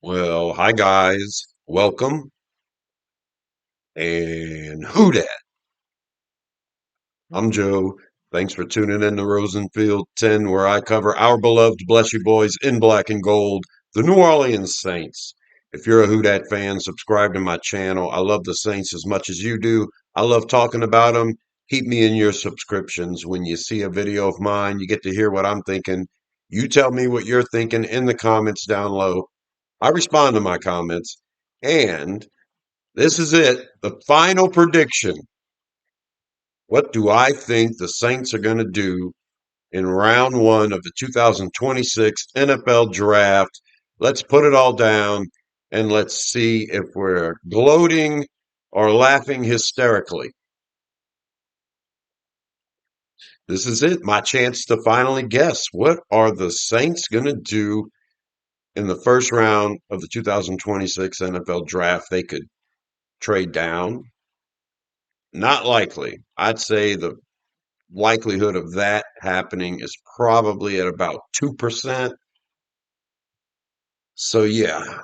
Well, hi guys. Welcome. And who dat? I'm Joe. Thanks for tuning in to Rosenfield 10, where I cover our beloved Bless You Boys in black and gold, the New Orleans Saints. If you're a Who Dat fan, subscribe to my channel. I love the Saints as much as you do. I love talking about them. Keep me in your subscriptions. When you see a video of mine, you get to hear what I'm thinking. You tell me what you're thinking in the comments down low. I respond to my comments. And this is it, the final prediction. What do I think the Saints are going to do in round one of the 2026 NFL draft? Let's put it all down and let's see if we're gloating or laughing hysterically. This is it, my chance to finally guess. What are the Saints going to do in the first round of the 2026 NFL draft? They could trade down. Not likely. I'd say the likelihood of that happening is probably at about 2%. So, yeah,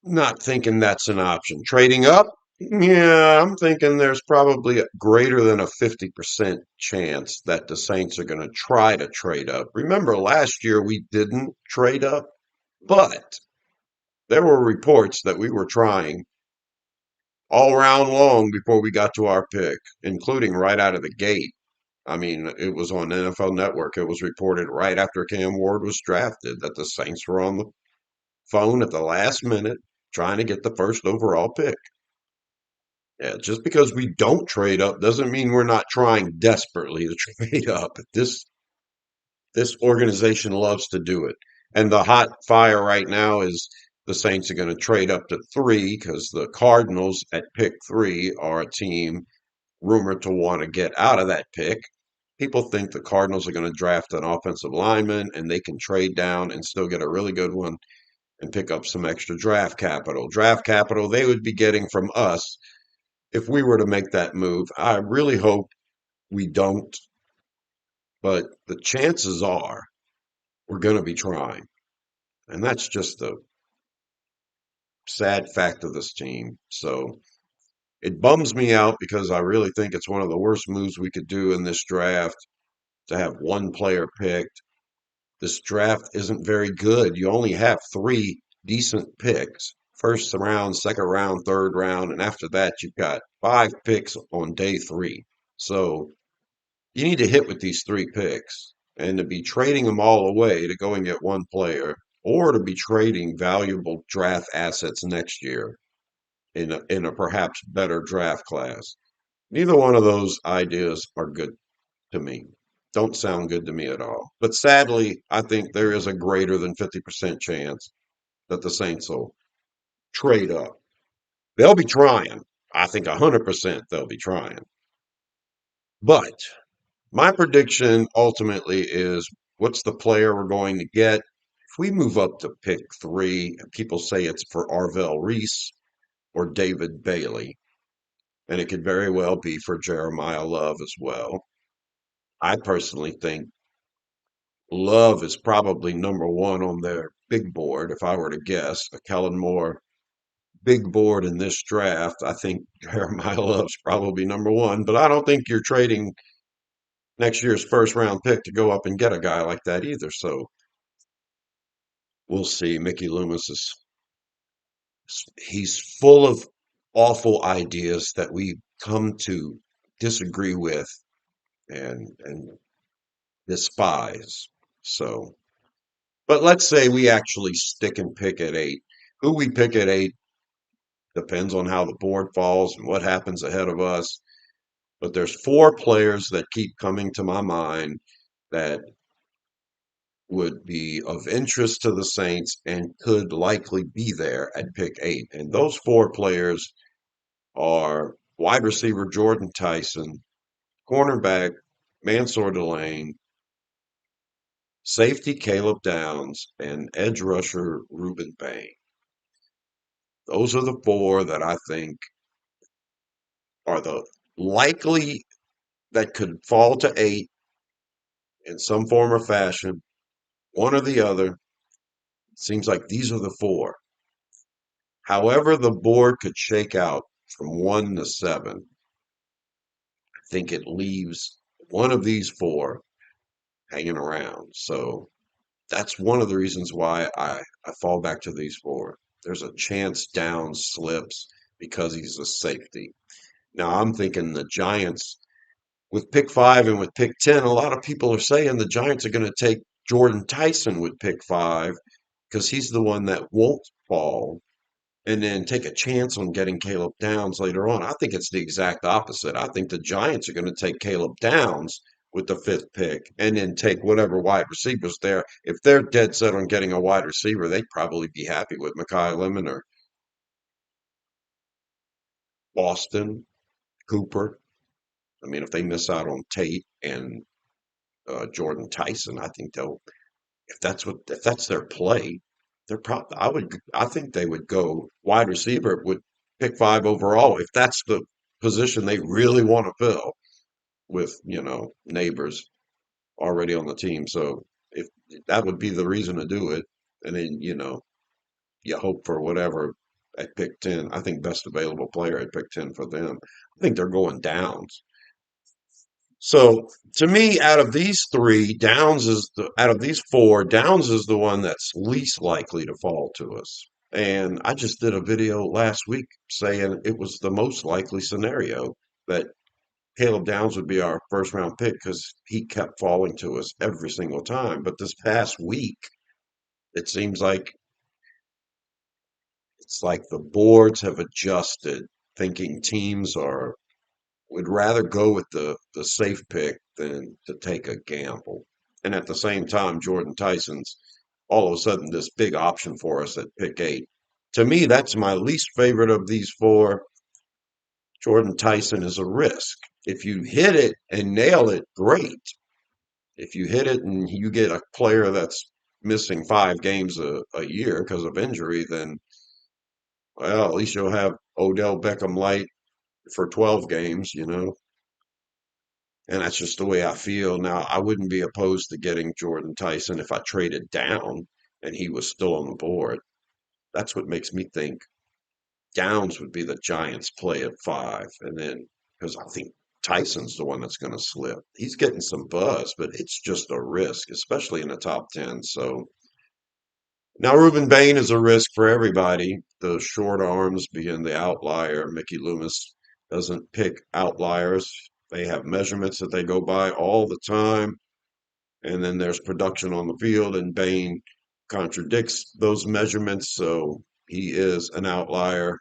not thinking that's an option. Trading up? Yeah, I'm thinking there's probably a greater than a 50% chance that the Saints are going to try to trade up. Remember, last year we didn't trade up, but there were reports that we were trying all round long before we got to our pick, including right out of the gate. I mean, it was on NFL Network. It was reported right after Cam Ward was drafted that the Saints were on the phone at the last minute trying to get the first overall pick. Yeah, just because we don't trade up doesn't mean we're not trying desperately to trade up. This organization loves to do it. And the hot fire right now is the Saints are going to trade up to three because the Cardinals at pick three are a team rumored to want to get out of that pick. People think the Cardinals are going to draft an offensive lineman and they can trade down and still get a really good one and pick up some extra draft capital. Draft capital they would be getting from us if we were to make that move. I really hope we don't, but the chances are we're going to be trying. And that's just the sad fact of this team. So it bums me out because I really think it's one of the worst moves we could do in this draft to have one player picked. This draft isn't very good. You only have three decent picks: first round, second round, third round, and after that, you've got five picks on day three. So you need to hit with these three picks. And to be trading them all away to go and get one player, or to be trading valuable draft assets next year in a perhaps better draft class. Neither one of those ideas are good to me. Don't sound good to me at all. But sadly, I think there is a greater than 50% chance that the Saints will trade up. They'll be trying. I think 100% they'll be trying. But my prediction ultimately is what's the player we're going to get? If we move up to pick three, people say it's for Arvell Reese or David Bailey, and it could very well be for Jeremiah Love as well. I personally think Love is probably number one on their big board, if I were to guess. A Kellen Moore big board in this draft. I think Jeremiah Love's probably number one, but I don't think you're trading next year's first round pick to go up and get a guy like that either. So we'll see. Mickey Loomis he's full of awful ideas that we come to disagree with and despise. So, but let's say we actually stick and pick at eight. Who we pick at eight depends on how the board falls and what happens ahead of us. But there's four players that keep coming to my mind that would be of interest to the Saints and could likely be there at pick eight. And those four players are wide receiver Jordan Tyson, cornerback Mansour Delane, safety Caleb Downs, and edge rusher Ruben Bain. Those are the four that I think are the likely that could fall to eight in some form or fashion, one or the other. Seems like these are the four. However the board could shake out from 1 to 7, I think it leaves one of these four hanging around. So that's one of the reasons why I fall back to these four. There's a chance Downs slips because he's a safety. Now I'm thinking the Giants with pick 5 and with pick 10, a lot of people are saying the Giants are going to take Jordan Tyson with pick 5 because he's the one that won't fall and then take a chance on getting Caleb Downs later on. I think it's the exact opposite. I think the Giants are going to take Caleb Downs with the fifth pick and then take whatever wide receivers there. If they're dead set on getting a wide receiver, they'd probably be happy with Mekhi Lemon or Boston, Cooper. I mean, if they miss out on Tate and Jordan Tyson, I think they'll if that's their play, they're probably I think they would go wide receiver with pick 5 overall if that's the position they really want to fill with, neighbors already on the team. So if that would be the reason to do it, and then, you hope for whatever at pick 10. I think best available player at pick 10 for them. I think they're going Downs. So to me, out of these three, out of these four, Downs is the one that's least likely to fall to us. And I just did a video last week saying it was the most likely scenario that Caleb Downs would be our first round pick because he kept falling to us every single time. But this past week, it seems like it's like the boards have adjusted, thinking teams are would rather go with the safe pick than to take a gamble. And at the same time, Jordan Tyson's all of a sudden this big option for us at pick 8. To me, that's my least favorite of these four. Jordan Tyson is a risk. If you hit it and nail it, great. If you hit it and you get a player that's missing 5 games a year because of injury, then, well, at least you'll have Odell Beckham Light for 12 games. And that's just the way I feel. Now, I wouldn't be opposed to getting Jordan Tyson if I traded down and he was still on the board. That's what makes me think Downs would be the Giants' play at 5. And then, because I think Tyson's the one that's going to slip. He's getting some buzz, but it's just a risk, especially in the top 10. So now Ruben Bain is a risk for everybody. The short arms being the outlier. Mickey Loomis doesn't pick outliers. They have measurements that they go by all the time. And then there's production on the field, and Bain contradicts those measurements. So he is an outlier.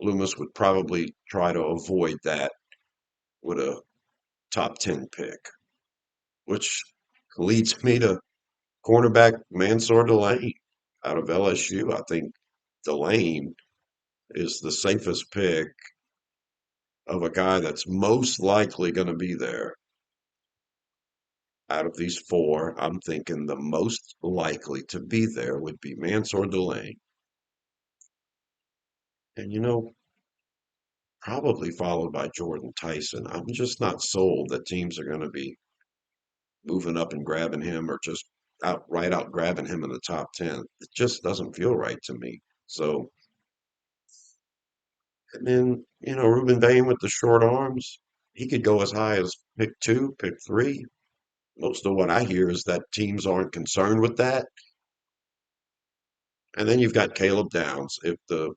Loomis would probably try to avoid that with a top 10 pick, which leads me to cornerback Mansour Delane out of LSU. I think Delane is the safest pick of a guy that's most likely going to be there. Out of these four, I'm thinking the most likely to be there would be Mansour Delane. And, probably followed by Jordan Tyson. I'm just not sold that teams are going to be moving up and grabbing him or just out grabbing him in the top 10. It just doesn't feel right to me. So, and then, Ruben Bain with the short arms, he could go as high as pick 2, pick 3. Most of what I hear is that teams aren't concerned with that. And then you've got Caleb Downs. If the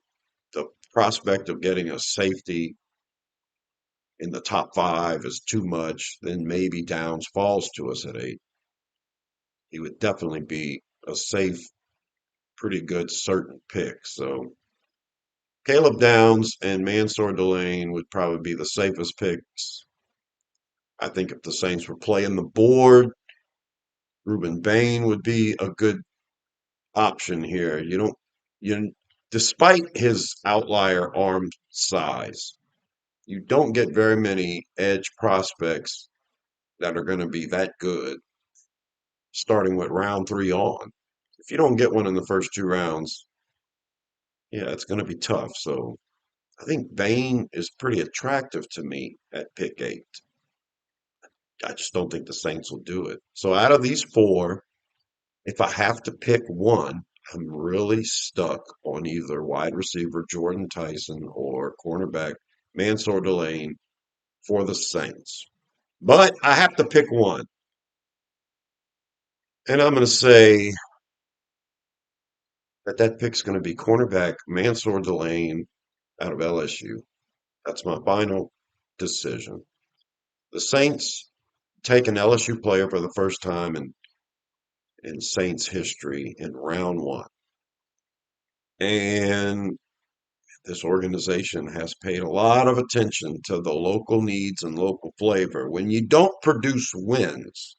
prospect of getting a safety in the top 5 is too much, then maybe Downs falls to us at 8. He would definitely be a safe, pretty good, certain pick. So Caleb Downs and Mansour Delane would probably be the safest picks. I think if the Saints were playing the board, Ruben Bain would be a good option here. Despite his outlier arm size, you don't get very many edge prospects that are going to be that good starting with round 3 on. If you don't get one in the first 2 rounds, yeah, it's going to be tough. So I think Bain is pretty attractive to me at pick 8. I just don't think the Saints will do it. So out of these four, if I have to pick one, I'm really stuck on either wide receiver Jordan Tyson or cornerback Mansour Delane for the Saints. But I have to pick one. And I'm going to say that pick's going to be cornerback Mansour Delane out of LSU. That's my final decision. The Saints take an LSU player for the first time in Saints history in round one. And this organization has paid a lot of attention to the local needs and local flavor. When you don't produce wins,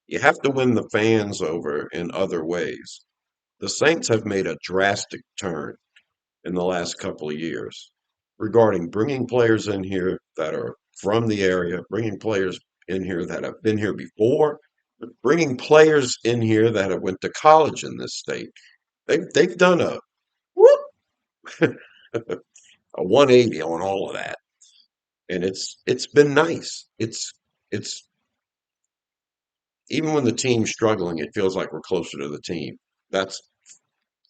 you have to win the fans over in other ways. The Saints have made a drastic turn in the last couple of years regarding bringing players in here that are from the area, bringing players in here that have been here before, bringing players in here that have went to college in this state. They've done a whoop, a 180 on all of that, and it's been nice. It's even when the team's struggling, it feels like we're closer to the team. That's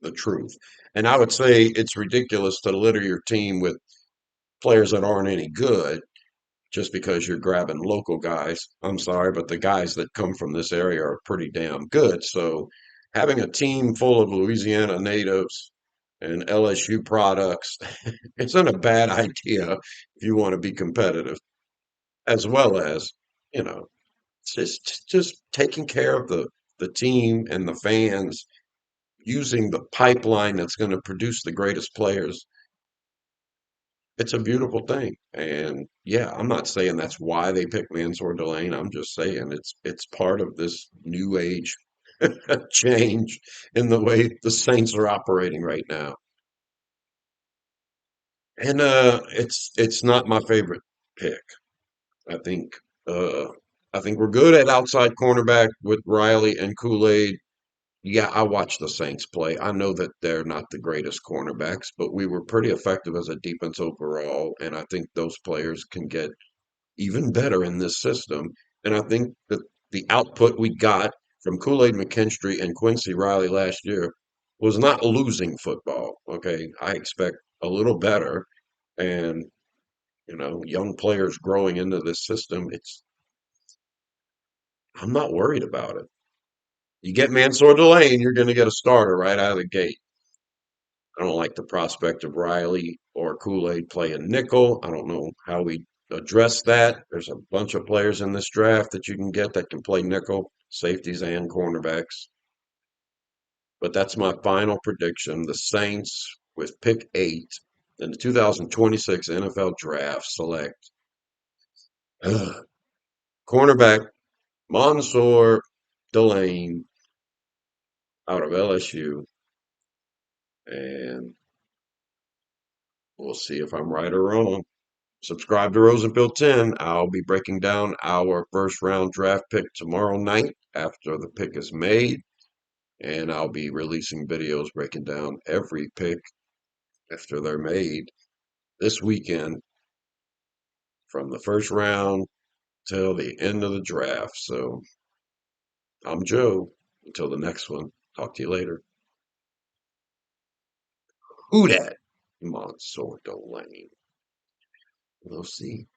the truth. And I would say it's ridiculous to litter your team with players that aren't any good just because you're grabbing local guys. I'm sorry, but the guys that come from this area are pretty damn good. So having a team full of Louisiana natives and LSU products isn't a bad idea if you want to be competitive, as well as, you know, just taking care of the team and the fans, using the pipeline that's going to produce the greatest players. It's a beautiful thing. And yeah, I'm not saying that's why they picked Mansour Delane. I'm just saying it's part of this new age change in the way the Saints are operating right now. And it's not my favorite pick. I think uh I think we're good at outside cornerback with Riley and Kool-Aid. Yeah, I watched the Saints play. I know that they're not the greatest cornerbacks, but we were pretty effective as a defense overall, and I think those players can get even better in this system. And I think that the output we got from Kool-Aid McKinstry and Quincy Riley last year was not losing football. Okay, I expect a little better, and young players growing into this system. I'm not worried about it. You get Mansour Delane, you're going to get a starter right out of the gate. I don't like the prospect of Riley or Kool-Aid playing nickel. I don't know how we address that. There's a bunch of players in this draft that you can get that can play nickel, safeties and cornerbacks. But that's my final prediction. The Saints, with pick 8 in the 2026 NFL Draft, select cornerback Mansour Delane out of LSU. And we'll see if I'm right or wrong. Subscribe to Rosenfield 10. I'll be breaking down our first round draft pick tomorrow night after the pick is made. And I'll be releasing videos breaking down every pick after they're made this weekend from the first round till the end of the draft. So I'm Joe. Until the next one, talk to you later. Who dat? Mansour Delane. We'll see.